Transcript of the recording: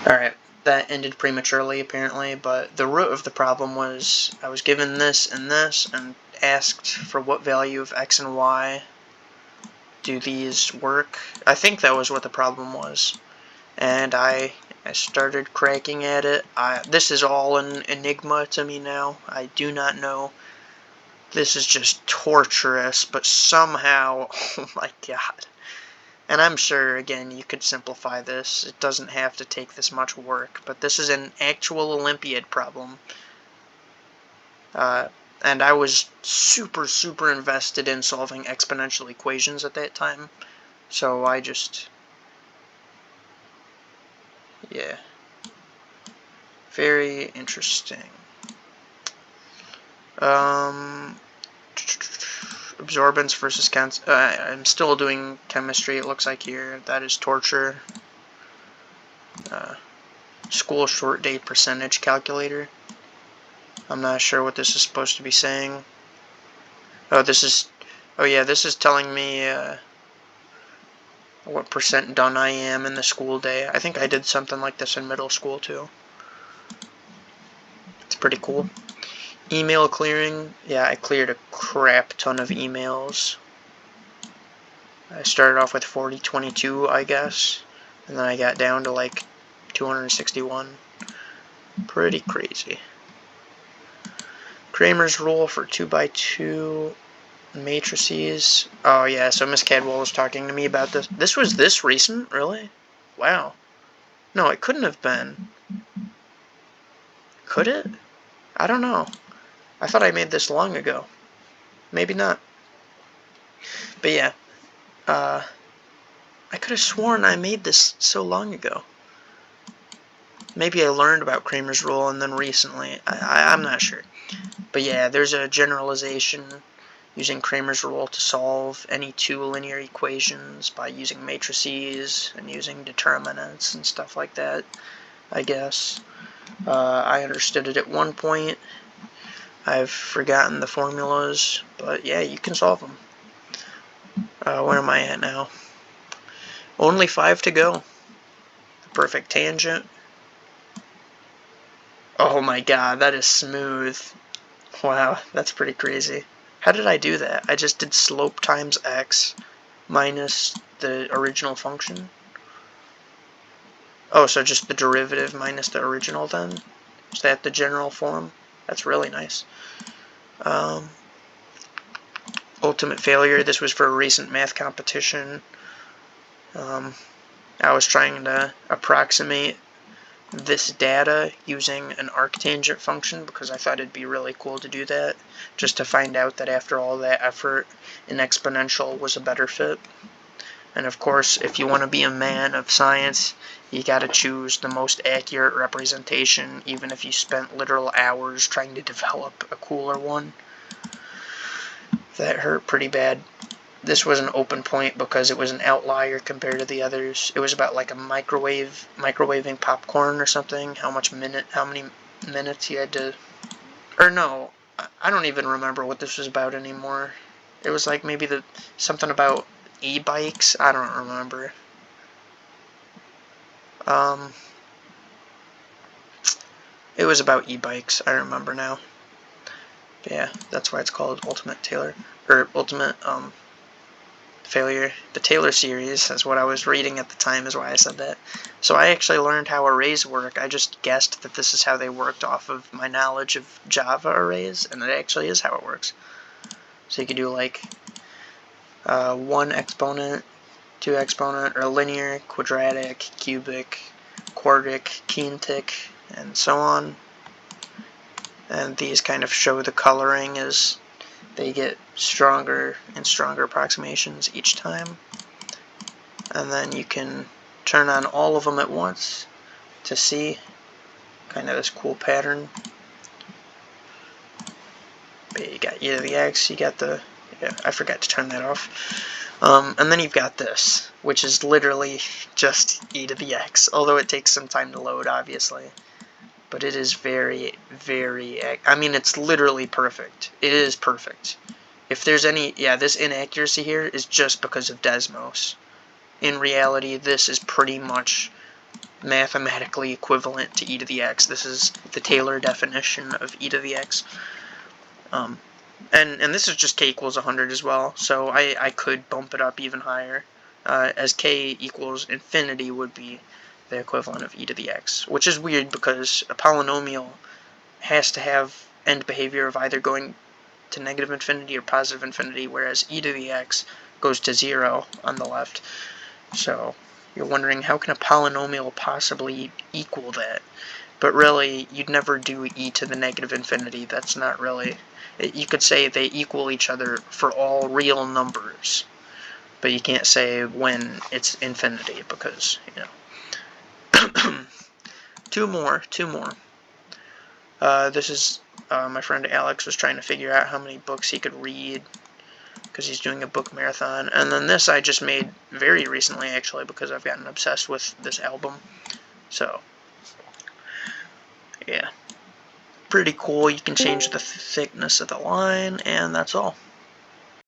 Alright, that ended prematurely apparently, but the root of the problem was I was given this and asked for what value of x and y do these work. I think that was what the problem was. And I started cracking at it. This is all an enigma to me now. I do not know. This is just torturous, but somehow, oh my god. And I'm sure, again, you could simplify this. It doesn't have to take this much work, but this is an actual Olympiad problem. And I was super invested in solving exponential equations at that time. So I just... yeah. Very interesting. Absorbance versus I'm still doing chemistry, it looks like here. That is torture. School short day percentage calculator. I'm not sure what this is supposed to be saying. Oh, this is... oh yeah, this is telling me what percent done I am in the school day. I think I did something like this in middle school too. It's pretty cool. Email clearing. Yeah, I cleared a crap ton of emails. I started off with 4022, I guess, and then I got down to like 261. Pretty crazy. Kramer's rule for 2x2 matrices. Oh yeah, so Miss Cadwell was talking to me about this. This was this recent, really? Wow. No, it couldn't have been. Could it? I don't know. I thought I made this long ago. Maybe not. But yeah, I could have sworn I made this so long ago. Maybe I learned about Kramer's rule and then recently. I'm not sure. But yeah, there's a generalization using Kramer's rule to solve any two linear equations by using matrices and using determinants and stuff like that, I guess. I understood it at one point. I've forgotten the formulas, but yeah, you can solve them. Where am I at now? Only 5 to go. The perfect tangent. Oh my god, that is smooth. Wow, that's pretty crazy. How did I do that? I just did slope times x minus the original function. Oh, so just the derivative minus the original then? Is that the general form? That's really nice. Ultimate failure. This was for a recent math competition. I was trying to approximate this data using an arctangent function because I thought it'd be really cool to do that, just to find out that after all that effort, an exponential was a better fit. And of course, if you want to be a man of science, you gotta choose the most accurate representation, even if you spent literal hours trying to develop a cooler one. That hurt pretty bad. This was an open point because it was an outlier compared to the others. It was about like a microwaving popcorn or something. How many minutes you had to... or no, I don't even remember what this was about anymore. It was like maybe something about e-bikes. I don't remember. It was about e-bikes. I remember now. But yeah, that's why it's called Ultimate Taylor, or Ultimate Failure. The Taylor series is what I was reading at the time, is why I said that. So I actually learned how arrays work. I just guessed that this is how they worked off of my knowledge of Java arrays, and it actually is how it works. So you could do like 1 exponent, 2 exponent, or linear, quadratic, cubic, quartic, quintic, and so on. And these kind of show the coloring as they get stronger and stronger approximations each time. And then you can turn on all of them at once to see kind of this cool pattern. But you got e to the x, you got the... yeah, I forgot to turn that off. And then you've got this, which is literally just e to the x, although it takes some time to load, obviously. But it is very, very... I mean, it's literally perfect. It is perfect. If there's any... yeah, this inaccuracy here is just because of Desmos. In reality, this is pretty much mathematically equivalent to e to the x. This is the Taylor definition of e to the x. And this is just k equals 100 as well, so I could bump it up even higher, as k equals infinity would be the equivalent of e to the x, which is weird because a polynomial has to have end behavior of either going to negative infinity or positive infinity, whereas e to the x goes to 0 on the left. So you're wondering, how can a polynomial possibly equal that? But really, you'd never do e to the negative infinity. That's not really... You could say they equal each other for all real numbers, but you can't say when it's infinity because, you know. Two more. This is my friend Alex was trying to figure out how many books he could read because he's doing a book marathon. And then this I just made very recently, actually, because I've gotten obsessed with this album. So, yeah. Pretty cool. You can change the thickness of the line, and that's all.